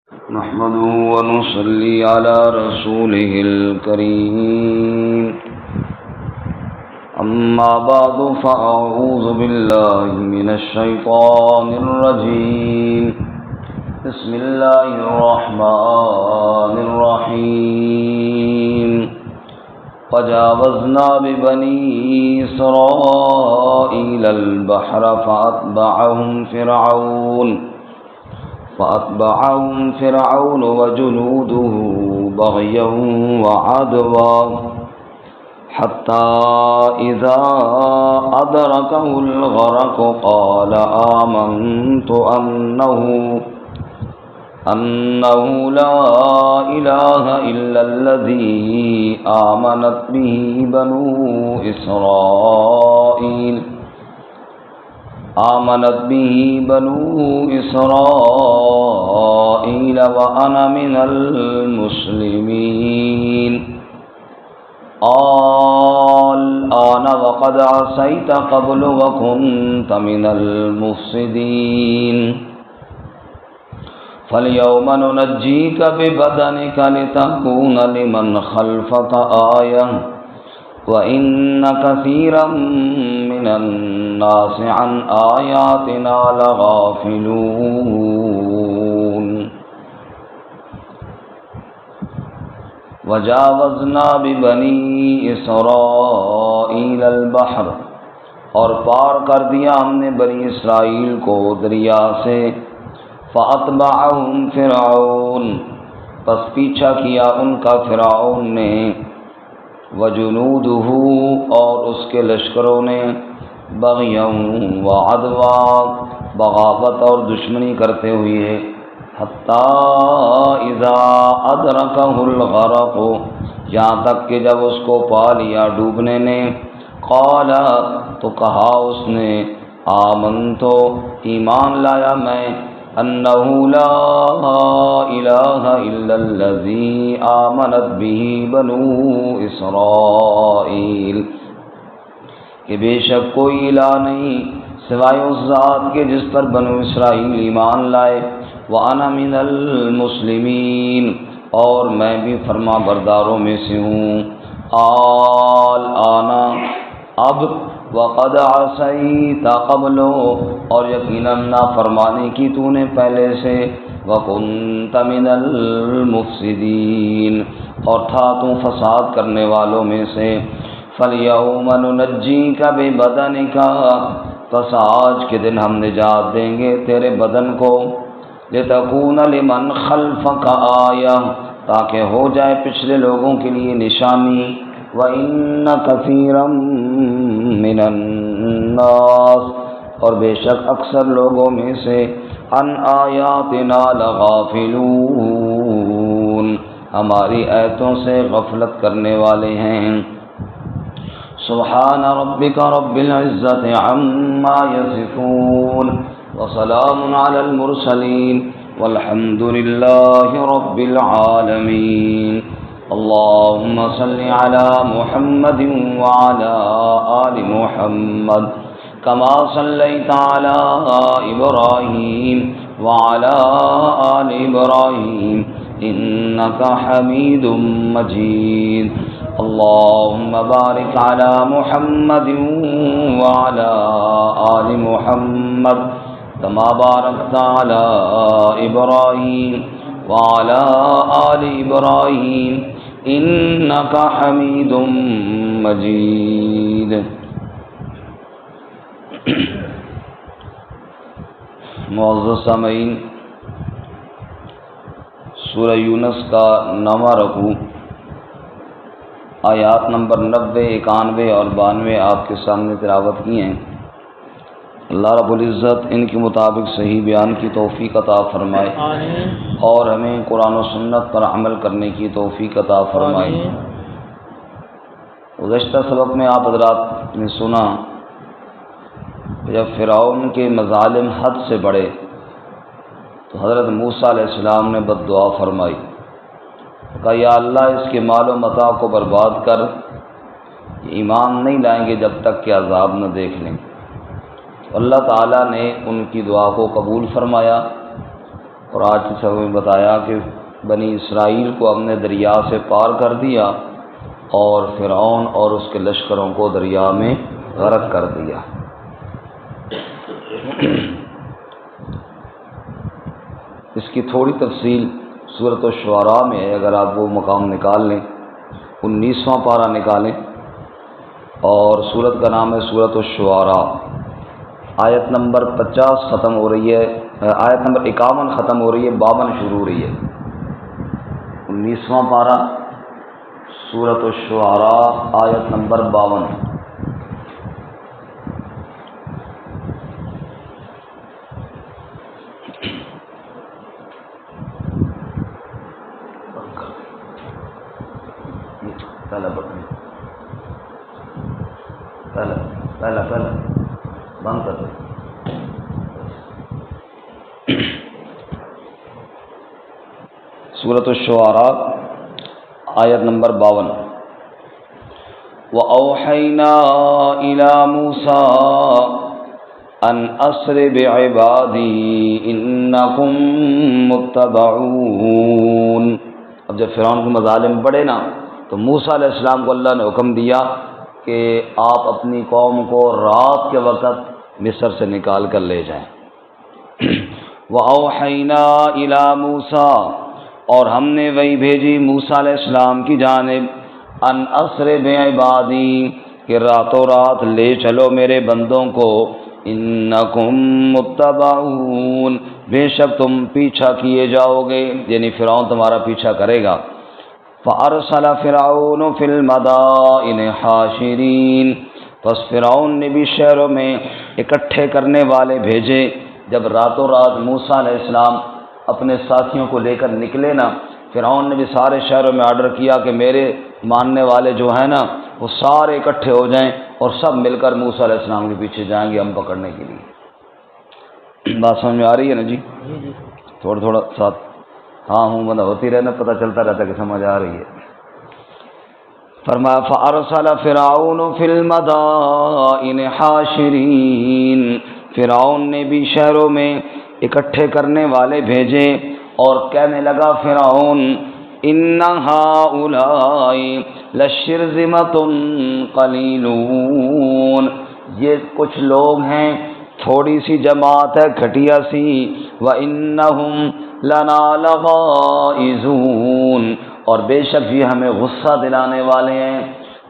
نحمده ونصلي على رسوله الكريم أما بعد فأعوذ بالله من الشيطان الرجيم بسم الله الرحمن الرحيم وجاوزنا ببني إسرائيل البحر فأتبعهم فرعون وجنوده بغيا وعدوا حتى إذا أدركه الغرق قال آمنت أنه لا إله إلا الذي آمنت به بنو إسرائيل وأنا من المسلمين الآن وقد عصيت قبل وكنت من المفسدين فاليوم ننجيك ببدنك لتكون لمن خلفك آية وَإِنَّ كَثِيرًا مِّنَ النَّاسِ عَنْ آيَاتِنَا لَغَافِلُونَ وَجَاوَزْنَا بِبَنِي إِسْرَائِيلَ الْبَحْرَ اور پار کر دیا ہم نے بنی اسرائیل کو دریا سے فَأَتْبَعَهُمْ فِرْعَوْنُ پس پیچھا کیا ان کا فرعون نے وجنودہ اور اس کے لشکروں نے بغیا وعدوا بغاوت اور دشمنی کرتے ہوئے حتی اذا ادرکہ الغرق یہاں تک کہ جب اس کو پا لیا ڈوبنے نے قال تو کہا اس نے آمنتو ایمان لایا میں انہ لا الہ الا الذی آمنت به بنو اسرائیل کہ بے شک کوئی الہ نہیں سوائے اس ذات کے جس پر بنو اسرائیل ایمان لائے وانا من المسلمین اور میں بھی فرما برداروں میں سے ہوں آنا اب وقد عصیت قبل اور یقیناً نافرمانی کی تو نے پہلے سے وکنت من المفسدین اور تھا تو فساد کرنے والوں میں سے فالیوم ننجیک ببدنک پس آج کے دن ہم نجات دیں گے تیرے بدن کو لتکون لمن خلفک آیہ تاکہ ہو جائے پچھلے لوگوں کے لیے نشانی وَإِنَّ كَثِيرًا مِّنَ النَّاسِ اور بے شک اکثر لوگوں میں سے عن آیاتنا لغافلون ہماری آیتوں سے غفلت کرنے والے ہیں سبحان ربک رب العزت عما یصفون وسلام علی المرسلین والحمد للہ رب العالمین اللهم صل على محمد وعلى آل محمد كما صليت على إبراهيم وعلى آل إبراهيم إنك حميد مجيد اللهم بارك على محمد وعلى آل محمد كما باركت على إبراهيم وعلى آل إبراهيم إنك حميد مجيد معزز سامعین سورہ یونس کا 9واں رکوع آیات نمبر 90، 91 اور 92 آپ کے سامنے تلاوت کی ہیں۔ اللہ رب العزت ان کے مطابق صحیح بیان کی توفیق عطا فرمائے اور ہمیں قرآن و سنت پر عمل کرنے کی توفیق عطا فرمائے۔ گزشتہ سبق میں آپ حضرات نے سنا جب فرعون کے مظالم حد سے بڑھے تو حضرت موسیٰ علیہ السلام نے بد دعا فرمائی، کہا یا اللہ اس کے مال و متاع کو برباد کر، ایمان نہیں لائیں گے جب تک کہ عذاب نہ دیکھ لیں۔ اللہ تعالیٰ نے ان کی دعا کو قبول فرمایا اور آج کے سبق میں بتایا کہ بنی اسرائیل کو ہم نے دریا سے پار کر دیا اور فرعون اور اس کے لشکروں کو دریا میں غرق کر دیا۔ اس کی تھوڑی تفصیل سورۃ الشعراء میں ہے، اگر آپ وہ مقام نکال لیں، 19واں پارہ نکالیں، اور سورت کا نام ہے سورۃ الشعراء۔ آیت نمبر 50 ختم ہو رہی ہے، آیت نمبر 51 ختم ہو رہی ہے، 52 شروع ہو رہی ہے۔ 19واں پارہ سورۃ الشعراء، آیت نمبر 52۔ پہلا بند کر دو۔ سورۃ الشعراء آیت نمبر 52۔ وَأَوْحَيْنَا إِلَى مُوسَىٰ أَنْ أَسْرِ بِعِبَادِي إِنَّكُمْ مُتَّبَعُونَ۔ اب جب فرعون کے مظالم بڑھے نا تو موسیٰ علیہ السلام کو اللہ نے حکم دیا کہ آپ اپنی قوم کو رات کے وقت مصر سے نکال کر لے جائیں۔ وَأَوْحَيْنَا إِلَى مُوسَىٰ، اور ہم نے وہی بھیجی موسیٰ علیہ السلام کی جانب، ان اسر بعبادی، کہ راتوں رات لے چلو میرے بندوں کو، انکم متبعون، بے شک تم پیچھا کیے جاؤ گے، یعنی فرعون تمہارا پیچھا کرے گا۔ فَأَرْسَلَ فِرْعَوْنُ فِي الْمَدَائِنِ حَاشِرِينَ، پس فرعون نے بھی شہروں میں اکٹھے کرنے والے بھیجے۔ جب راتوں رات موسیٰ علیہ السلام اپنے ساتھیوں کو لے کر نکلے نا، فرعون نے بھی سارے شہروں میں آرڈر کیا کہ میرے ماننے والے جو ہیں نا وہ سارے اکٹھے ہو جائیں اور سب مل کر موسیٰ علیہ السلام کے پیچھے جائیں گے ہم پکڑنے کے لیے۔ بات سمجھ میں آ رہی ہے نا جی؟ تھوڑا تھوڑا ساتھ ہاں ہوں بندہ ہوتی رہنا، پتہ چلتا رہتا کہ سمجھ آ رہی ہے۔ فرمایا فَأَرْسَلَ فِرْعَوْنُ فِي الْمَدَائِنِ حَاشِرِينَ، فرعون نے بھی شہروں میں اکٹھے کرنے والے بھیجے، اور کہنے لگا فرعون اِنَّ هَٰؤُلَاءِ لَشِرْذِمَةٌ قَلِيلُونَ، یہ کچھ لوگ ہیں، تھوڑی سی جماعت ہے گھٹیا سی، وَإِنَّهُمْ لَنَا لَغَائِظُونَ، اور بے شک یہ ہمیں غصہ دلانے والے ہیں۔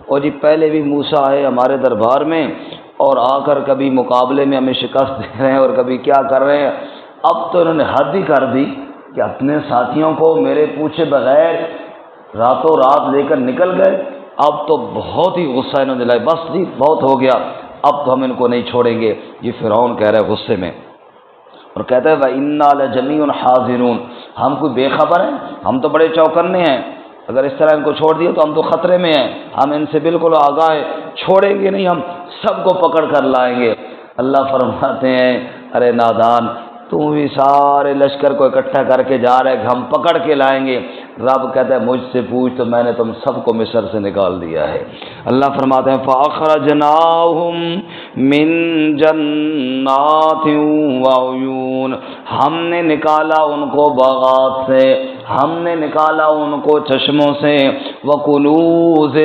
اور جی پہلے بھی موسیٰ آئے ہمارے دربار میں اور آ کر کبھی مقابلے میں ہمیں شکست دے رہے ہیں اور کبھی کیا کر رہے ہیں، اب تو انہوں نے حد ہی کر دی کہ اپنے ساتھیوں کو میرے پوچھے بغیر راتوں رات لے کر نکل گئے۔ اب تو بہت ہی غصہ انہوں نے دلایا، بس جی بہت ہو گیا، اب تو ہم ان کو نہیں چھوڑیں گے، یہ فرعون کہہ رہا ہے غصے میں، اور کہتا ہے وَإِنَّا لَجَمِيعٌ حَاذِرُونَ، ہم کوئی بے خبر ہیں، ہم تو بڑے چوکنے ہیں، اگر اس طرح ان کو چھوڑ دیا تو ہم تو خطرے میں ہیں، ہم ان سے بالکل آگاہ ہیں، چھوڑیں گے نہیں، ہم سب کو پکڑ کر لائیں گے۔ اللہ فرماتے ہیں ارے نادان، تم بھی سارے لشکر کو اکٹھا کر کے جا رہے کہ ہم پکڑ کے لائیں گے، رب کہتا ہے مجھ سے پوچھ تو میں نے تم سب کو مصر سے نکال دیا ہے۔ اللہ فرماتے ہیں فَأَخْرَجْنَاهُمْ مِنْ جَنَّاتٍ وَعُيُونٍ، ہم نے نکالا ان کو باغات سے، ہم نے نکالا ان کو چشموں سے، وَكُنُوزٍ،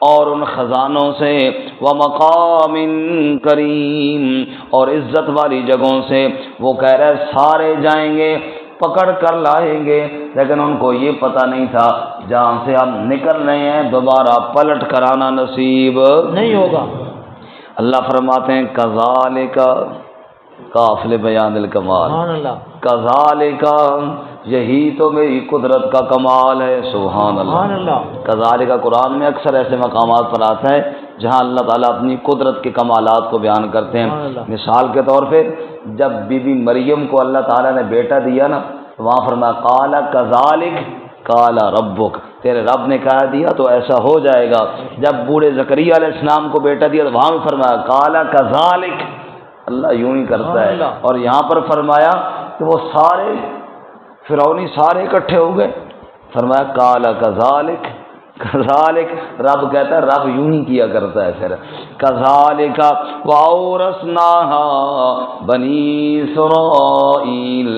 اور ان خزانوں سے، وَمَقَامٍ کریم، اور عزت والی جگہوں سے۔ وہ کہہ رہے سارے جائیں گے پکڑ کر لائیں گے، لیکن ان کو یہ پتہ نہیں تھا جہاں سے ہم نکل رہے ہیں دوبارہ پلٹ کر آنا نصیب نہیں ہوگا۔ اللہ فرماتے ہیں کذالک، قافل بیان الکمال، کذالک، یہی تو میری قدرت کا کمال ہے، سبحان اللہ۔ کذالک قرآن میں اکثر ایسے مقامات پر آتا ہے جہاں اللہ تعالیٰ اپنی قدرت کے کمالات کو بیان کرتے ہیں۔ مثال کے طور پہ جب بی بی مریم کو اللہ تعالیٰ نے بیٹا دیا نا تو وہاں فرمایا قال کذالک قال ربک، تیرے رب نے کہا دیا تو ایسا ہو جائے گا۔ جب بوڑھے زکریا علیہ السلام کو بیٹا دیا تو وہاں بھی فرمایا قال کذالک، اللہ یوں ہی کرتا ہے۔ اور یہاں پر فرمایا کہ وہ سارے فرعونی سارے اکٹھے ہو گئے، فرمایا قال کذالک، کذالک، رب کہتا ہے رب یوں ہی کیا کرتا ہے پھر کذالک وَأَوْرَثْنَاهَا بَنِي إِسْرَائِيلَ،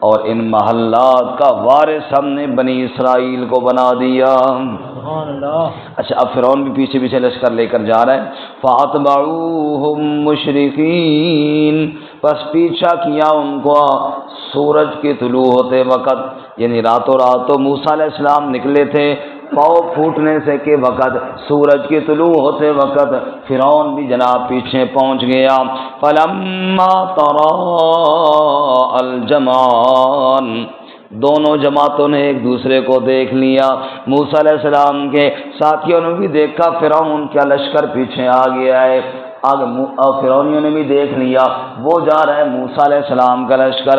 اور ان محلات کا وارث ہم نے بنی اسرائیل کو بنا دیا۔ سبحان اللہ۔ اچھا اب فرعون بھی پیچھے پیچھے لشکر لے کر جا رہا ہے۔ فَأَتْبَعُوهُمْ مُشْرِقِينَ، بس پیچھا کیا ان کو سورج کے طلوع ہوتے وقت، یعنی راتوں رات تو موسیٰ علیہ السلام نکلے تھے، پاؤ پھوٹنے سے کے وقت، سورج کے طلوع ہوتے وقت فرعون بھی جناب پیچھے پہنچ گیا۔ فَلَمَّا تَرَاءَ الْجَمْعَانِ، دونوں جماعتوں نے ایک دوسرے کو دیکھ لیا، موسیٰ علیہ السلام کے ساتھیوں نے بھی دیکھا فرعون کا لشکر پیچھے آ گیا ہے، فرعونیوں نے بھی دیکھ لیا وہ جا رہا ہے موسیٰ علیہ السلام کا لشکر،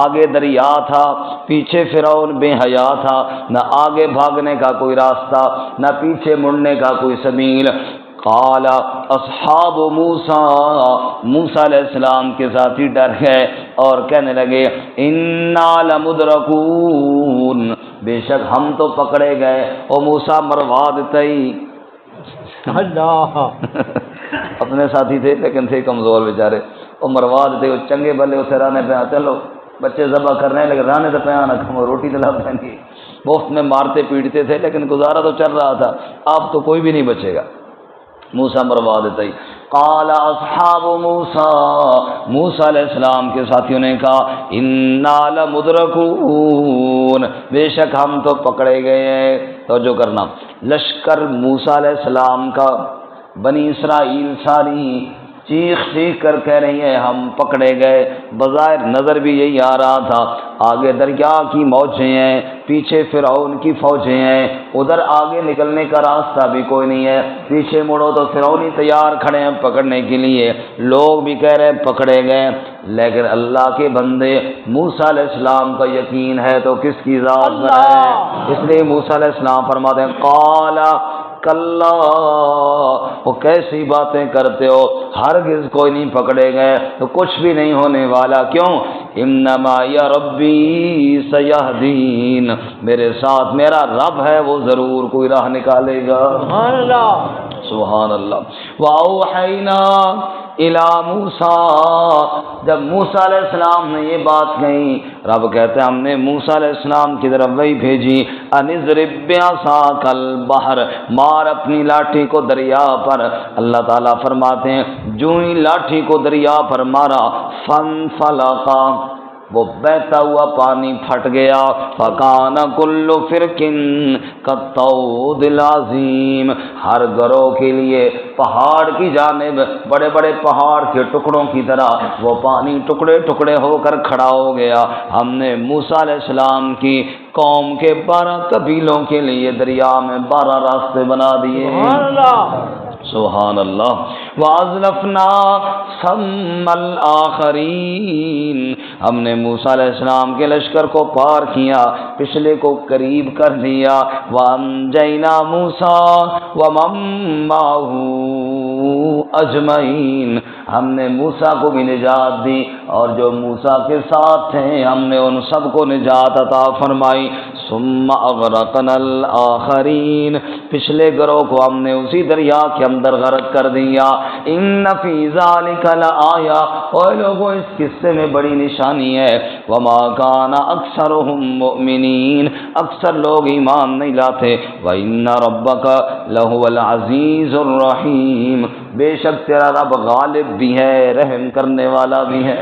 آگے دریا تھا، پیچھے فرعون بے حیا تھا، نہ آگے بھاگنے کا کوئی راستہ نہ پیچھے مڑنے کا کوئی سبیل۔ قال اصحاب موسیٰ، موسیٰ علیہ السلام کے ساتھی ڈر گئے اور کہنے لگے انا لمدرکون، بے شک ہم تو پکڑے گئے، او موسیٰ مروا دیتئی۔ اللہ اپنے ساتھی تھے لیکن تھے کمزور بیچارے، وہ مروا دیتے، وہ چنگے بلے اسے رانے پہ چلو بچے ذبح کر رہے ہیں لیکن رانے تو پہ آنا کھمو روٹی دلا پہنی، مفت میں مارتے پیٹتے تھے لیکن گزارا تو چل رہا تھا، اب تو کوئی بھی نہیں بچے گا، موسیٰ مروا دیتا ہی۔ قال اصحاب موسیٰ، موسیٰ علیہ السلام کے ساتھیوں نے کہا انا لمدرکون، بے شک ہم تو پکڑے گئے ہیں۔ توجہ کرنا، لشکر موسیٰ علیہ السلام کا، بنی اسرائیل ساری چیخ چیخ کر کہہ رہی ہیں ہم پکڑے گئے، بظاہر نظر بھی یہی آ رہا تھا، آگے دریا کی موجیں ہیں، پیچھے فرعون کی فوجیں ہیں، ادھر آگے نکلنے کا راستہ بھی کوئی نہیں ہے، پیچھے مڑو تو فرعونی تیار کھڑے ہیں پکڑنے کے لیے، لوگ بھی کہہ رہے ہیں پکڑے گئے، لیکن اللہ کے بندے موسیٰ علیہ السلام کا یقین ہے تو کس کی ذات ہے، اس لیے موسیٰ علیہ السلام فرماتے ہیں قال کلا، وہ کیسی باتیں کرتے ہو، ہرگز کوئی نہیں پکڑے گئے تو کچھ بھی نہیں ہونے والا، کیوں انما یا ربی سیہدین، میرے ساتھ میرا رب ہے وہ ضرور کوئی راہ نکالے گا۔ سبحان اللہ سبحان اللہ۔ وَأَوْحَيْنَا إِلَى مُوسَىٰ، جب موسیٰ علیہ السلام نے یہ بات کہی، رب کہتے ہیں ہم نے موسیٰ علیہ السلام کی طرف وہی بھیجی، أَنِ اضْرِب بِّعَصَاكَ الْبَحْرَ، مار اپنی لاٹھی کو دریا پر، اللہ تعالیٰ فرماتے ہیں جو ہی لاٹھی کو دریا پر مارا فَانْفَلَقَ، وہ بہتا ہوا پانی پھٹ گیا، فَكَانَ كُلُّ فِرْقٍ كَالطَّوْدِ الْعَظِيمِ، ہر گروہ کے لیے پہاڑ کی جانب بڑے بڑے پہاڑ کے ٹکڑوں کی طرح وہ پانی ٹکڑے ٹکڑے ہو کر کھڑا ہو گیا۔ ہم نے موسیٰ علیہ السلام کی قوم کے 12 قبیلوں کے لیے دریا میں 12 راستے بنا دیے۔ سبحان اللہ سبحان اللہ۔ وَأَزْلَفْنَا ثَمَّ الْآخَرِينَ، ہم نے موسیٰ علیہ السلام کے لشکر کو پار کیا، پچھلے کو قریب کر دیا۔ وَأَنْجَيْنَا مُوسَىٰ وَمَن مَّعَهُ أَجْمَعِينَ، ہم نے موسیٰ کو بھی نجات دی اور جو موسیٰ کے ساتھ تھے ہم نے ان سب کو نجات عطا فرمائی۔ ثُمَّ أَغْرَقْنَا الْآخَرِينَ، پچھلے گروہ کو ہم نے اسی دریا کے اندر غرق کر دیا۔ إِنَّ فِي ذَلِكَ لَآيَةً، اور لوگوں اس قصے میں بڑی نشانی ہے۔ وَمَا كَانَ أَكْثَرُهُم مُؤْمِنِينَ، اکثر لوگ ایمان نہیں لاتے۔ وَإِنَّ رَبَّكَ لَهُوَ الْعَزِيزُ الرَّحِيمُ، بے شک تیرا رب غالب بھی ہے رحم کرنے والا بھی ہے۔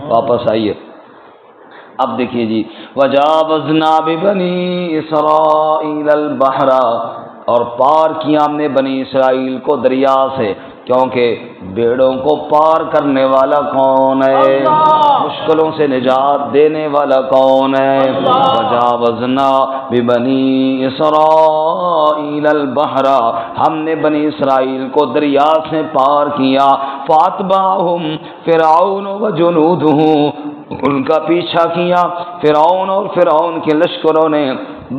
واپس آئیے، اب دیکھیے جی، وَجَاوَزْنَا بِبَنِي إِسْرَائِيلَ الْبَحْرَ، اور پار کیا ہم نے بنی اسرائیل کو دریا سے، کیونکہ بیڑوں کو پار کرنے والا کون ہے، مشکلوں سے نجات دینے والا کون ہے۔ وَجَاوَزْنَا بِبَنِي إِسْرَائِيلَ الْبَحْرَ، ہم نے بنی اسرائیل کو دریا سے پار کیا۔ فَأَتْبَعَهُمْ فِرْعَوْنُ وَجُنُودُهُ، ان کا پیچھا کیا فرعون اور فرعون کے لشکروں نے،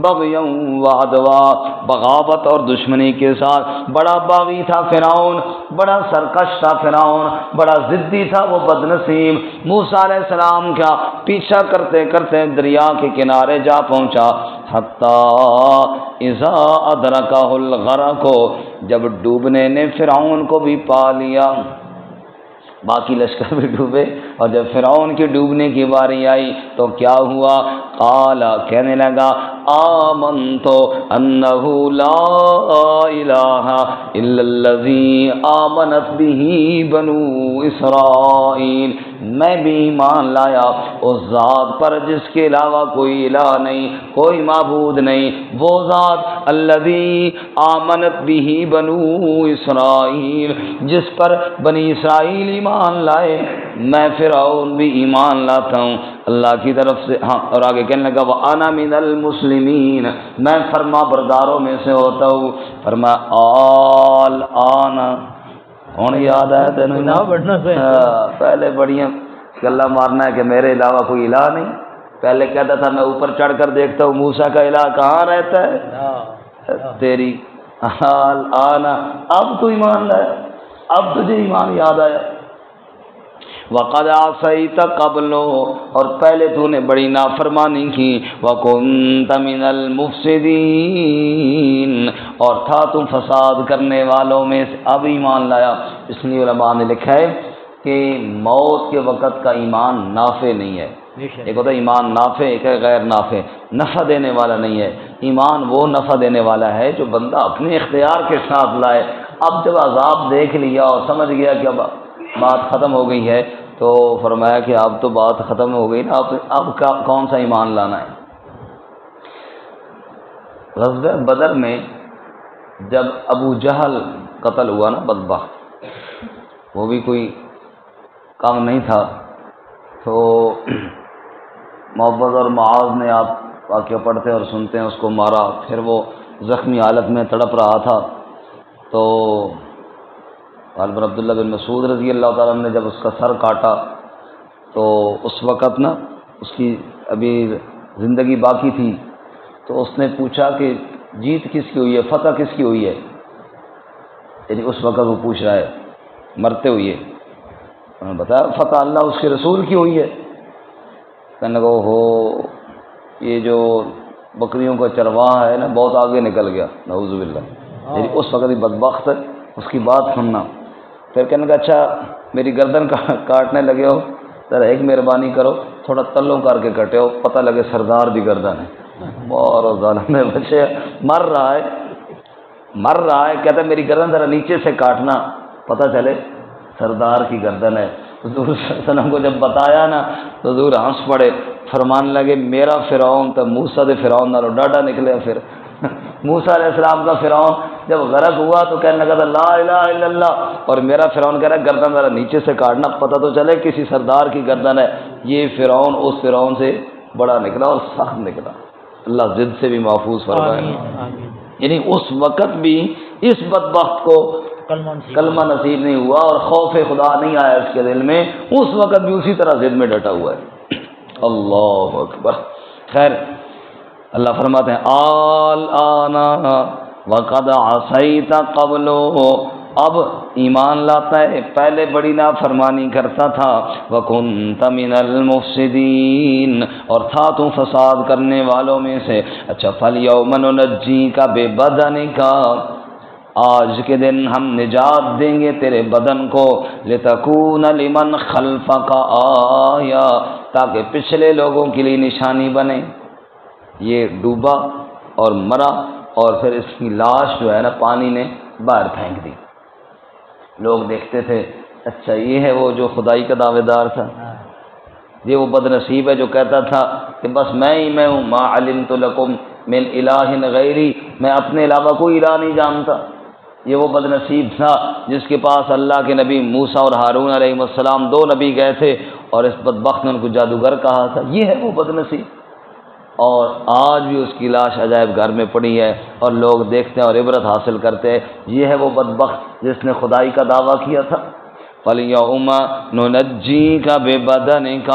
بغیاً وعدوا، بغاوت اور دشمنی کے ساتھ۔ بڑا باغی تھا فرعون، بڑا سرکش تھا فرعون، بڑا ضدی تھا وہ بدنصیب۔ موسیٰ علیہ السلام کا پیچھا کرتے کرتے دریا کے کنارے جا پہنچا، حتیٰ اذا ادرکہ الغرق، جب ڈوبنے نے فرعون کو بھی پا لیا۔ باقی لشکر بھی ڈوبے، اور جب فرعون کی ڈوبنے کی باری آئی تو کیا ہوا؟ قال، کہنے لگا آمنت انہ لا الہ الا الذی آمنت بہ بنو اسرائیل، میں بھی ایمان لایا اس ذات پر جس کے علاوہ کوئی الہ نہیں، کوئی معبود نہیں، وہ ذات الذی آمنت بہ بنو اسرائیل، جس پر بنی اسرائیل ایمان لائے، میں فرعون بھی ایمان لاتا ہوں اللہ کی طرف سے۔ ہاں، اور آگے کہنے لگا وَأَنَا مِنَ الْمُسْلِمِينَ، میں فرما برداروں میں سے ہوتا ہوں۔ فرمایا الآن، کون یاد آیا تینوں؟ پہلے بڑیاں گلا مارنا ہے کہ میرے علاوہ کوئی الہ نہیں، پہلے کہتا تھا میں اوپر چڑھ کر دیکھتا ہوں موسیٰ کا الہ کہاں رہتا ہے، تیری الآن، اب تو ایمان لایا، اب تجھے ایمان یاد آیا۔ وَقَدْ عَصَيْتَ قَبْلُ، اور پہلے تو نے بڑی نافرمانی کی، وَكُنْتَ مِنَ الْمُفْسِدِينَ، اور تھا تم فساد کرنے والوں میں سے، اب ایمان لایا۔ اس لیے علماء نے لکھا ہے کہ موت کے وقت کا ایمان نافع نہیں ہے، ایک ہوتا ہے ایمان نافع، ایک ہے غیر نافع، نفع دینے والا نہیں ہے۔ ایمان وہ نفع دینے والا ہے جو بندہ اپنے اختیار کے ساتھ لائے۔ اب جب عذاب دیکھ لیا اور سمجھ گیا کہ اب بات ختم ہو گئی ہے تو فرمایا کہ اب تو بات ختم ہو گئی نا، اب کون سا ایمان لانا ہے۔ غزوہ بدر میں جب ابو جہل قتل ہوا نا، بدبخت، وہ بھی کوئی کام نہیں تھا، تو محبت اور معاذ نے، آپ واقعہ پڑھتے اور سنتے ہیں، اس کو مارا، پھر وہ زخمی حالت میں تڑپ رہا تھا، تو غالباً عبداللہ بن مسعود رضی اللہ تعالیٰ عنہ نے جب اس کا سر کاٹا تو اس وقت نا اس کی ابھی زندگی باقی تھی، تو اس نے پوچھا کہ جیت کس کی ہوئی ہے، فتح کس کی ہوئی ہے، یعنی اس وقت وہ پوچھ رہا ہے مرتے ہوئے، انہوں نے بتایا فتح اللہ اس کے رسول کی ہوئی ہے۔ کہنے لگا ہو یہ جو بکریوں کا چرواہ ہے نا بہت آگے نکل گیا، نعوذ باللہ، یعنی اس وقت ہی بدبخت ہے، اس کی بات سننا۔ پھر کہنے لگا اچھا میری گردن کاٹنے لگے ہو، ذرا ایک مہربانی کرو، تھوڑا تلوں کر کے کٹے ہو، پتہ لگے سردار دی گردن ہے۔ اور ظالم میں بچے مر رہا ہے، کہتا ہے میری گردن ذرا نیچے سے کاٹنا، پتہ چلے سردار کی گردن ہے۔ حضور صلی اللہ علیہ وسلم کو جب بتایا نا تو حضور ہنس پڑے، فرمان لگے میرا فرعون تو موسیٰ دے فرعون نالوں ڈاڈا نکلے۔ پھر موسیٰ علیہ السلام کا فرعون جب غرق ہوا تو کہنے لگا تھا لا الہ الا اللہ، اور میرا فرعون کہہ رہا ہے گردن ذرا نیچے سے کاٹنا، پتہ تو چلے کسی سردار کی گردن ہے۔ یہ فرعون اس فرعون سے بڑا نکلا اور سخت نکلا، اللہ ضد سے بھی محفوظ فرمائے۔ یعنی اس وقت بھی اس بدبخت کو کلمہ نصیب نہیں ہوا اور خوف خدا نہیں آیا اس کے دل میں، اس وقت بھی اسی طرح ضد میں ڈٹا ہوا ہے۔ اللہ اکبر۔ خیر، اللہ فرماتے ہیں الآن وقد عصیت قبل، اب ایمان لاتا ہے، پہلے بڑی نافرمانی کرتا تھا، وَكُنْتَ مِنَ الْمُفْسِدِينَ، اور تھا تو فساد کرنے والوں میں سے۔ اچھا فَالْيَوْمَ نُنَجِّيكَ بِبَدَنِكَ، آج کے دن ہم نجات دیں گے تیرے بدن کو، لِتَكُونَ لِمَنْ خَلْفَكَ آیَةً، تاکہ پچھلے لوگوں کے لیے نشانی بنے۔ یہ ڈوبا اور مرا، اور پھر اس کی لاش جو ہے نا پانی نے باہر پھینک دی، لوگ دیکھتے تھے اچھا یہ ہے وہ جو خدائی کا دعوے دار تھا، یہ وہ بد نصیب ہے جو کہتا تھا کہ بس میں ہوں، ما علمت لکم من الہ غیری، میں اپنے علاوہ کوئی الہ نہیں جانتا۔ یہ وہ بد نصیب تھا جس کے پاس اللہ کے نبی موسیٰ اور ہارون علیہ السلام، دو نبی گئے تھے، اور اس بدبخت نے ان کو جادوگر کہا تھا، یہ ہے وہ بد نصیب۔ اور آج بھی اس کی لاش عجائب گھر میں پڑی ہے اور لوگ دیکھتے ہیں اور عبرت حاصل کرتے ہیں، یہ ہے وہ بدبخت جس نے خدائی کا دعویٰ کیا تھا۔ فَالْيَوْمَ نُنَجِّيكَ بِبَدَنِكَ،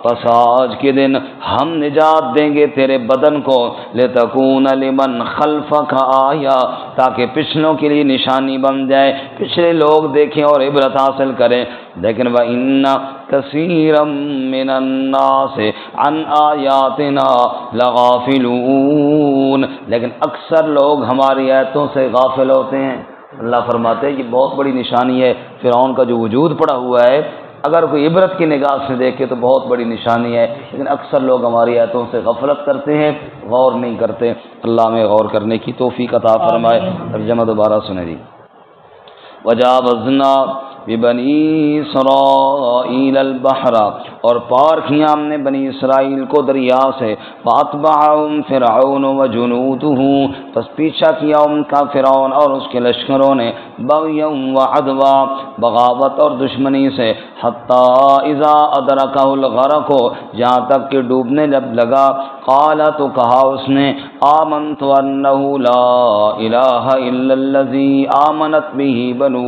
پس آج کے دن ہم نجات دیں گے تیرے بدن کو، لِتَكُونَ لِمَنْ خَلْفَكَ آیَةً، تاکہ پچھلوں کے لیے نشانی بن جائے، پچھلے لوگ دیکھیں اور عبرت حاصل کریں۔ لیکن وَإِنَّ كَثِيرًا مِّنَ النَّاسِ عَنْ آیَاتِنَا لَغَافِلُونَ، لیکن اکثر لوگ ہماری آیتوں سے غافل ہوتے ہیں۔ اللہ فرماتے ہیں یہ بہت بڑی نشانی ہے، فرعون کا جو وجود پڑا ہوا ہے اگر کوئی عبرت کی نگاہ سے دیکھے تو بہت بڑی نشانی ہے، لیکن اکثر لوگ ہماری آیتوں سے غفلت کرتے ہیں، غور نہیں کرتے۔ اللہ میں غور کرنے کی توفیق عطا فرمائے۔ ترجمہ دوبارہ سنیں جی۔ وجاوزنا ببنی اسرائیل البحر، اور پار کیا ہم نے بنی اسرائیل کو دریا سے، فاتبعهم فرعون وجنودہ، پس پیچھا کیا ان کا فرعون اور اس کے لشکروں نے، بغیا وعدوا، بغاوت اور دشمنی سے، حتی اذا ادرکہ الغرق، جہاں تک کہ ڈوبنے جب لگا، قال تو کہا اس نے، آمنت انہ لا الہ الا الذی آمنت بہ بنو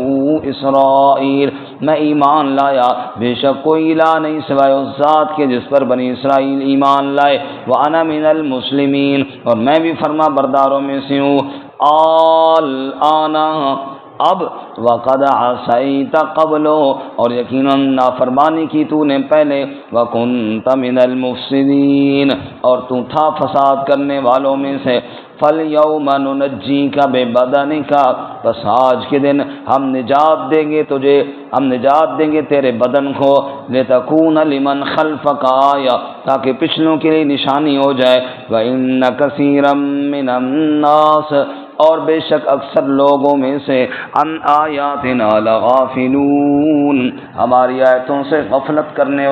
اسرائیل، میں ایمان لایا بے شک کوئی الہ نہیں سوائے اس ذات کے جس پر بنی اسرائیل ایمان لائے، وانا من المسلمین، اور میں بھی فرما برداروں میں سے ہوں، الآن اب، وقد عصیت قبل، اور یقیناً نافرمانی کی تو نے پہلے، وکنت من المفسدین، اور تو تھا فساد کرنے والوں میں سے، فَالْيَوْمَ نُنَجِّيكَ بِبَدَنِكَ، بس آج کے دن ہم نجات دیں گے تجھے، ہم نجات دیں گے تیرے بدن کو، لِتَكُونَ لِمَنْ خَلْفَكَ آیَةً، تاکہ پچھلوں کے لیے نشانی ہو جائے، وَإِنَّ كَثِيرًا مِّنَ النَّاسِ، اور بے شک اکثر لوگوں میں سے، عن آیاتنا لغافلون، ہماری آیتوں سے غفلت کرنے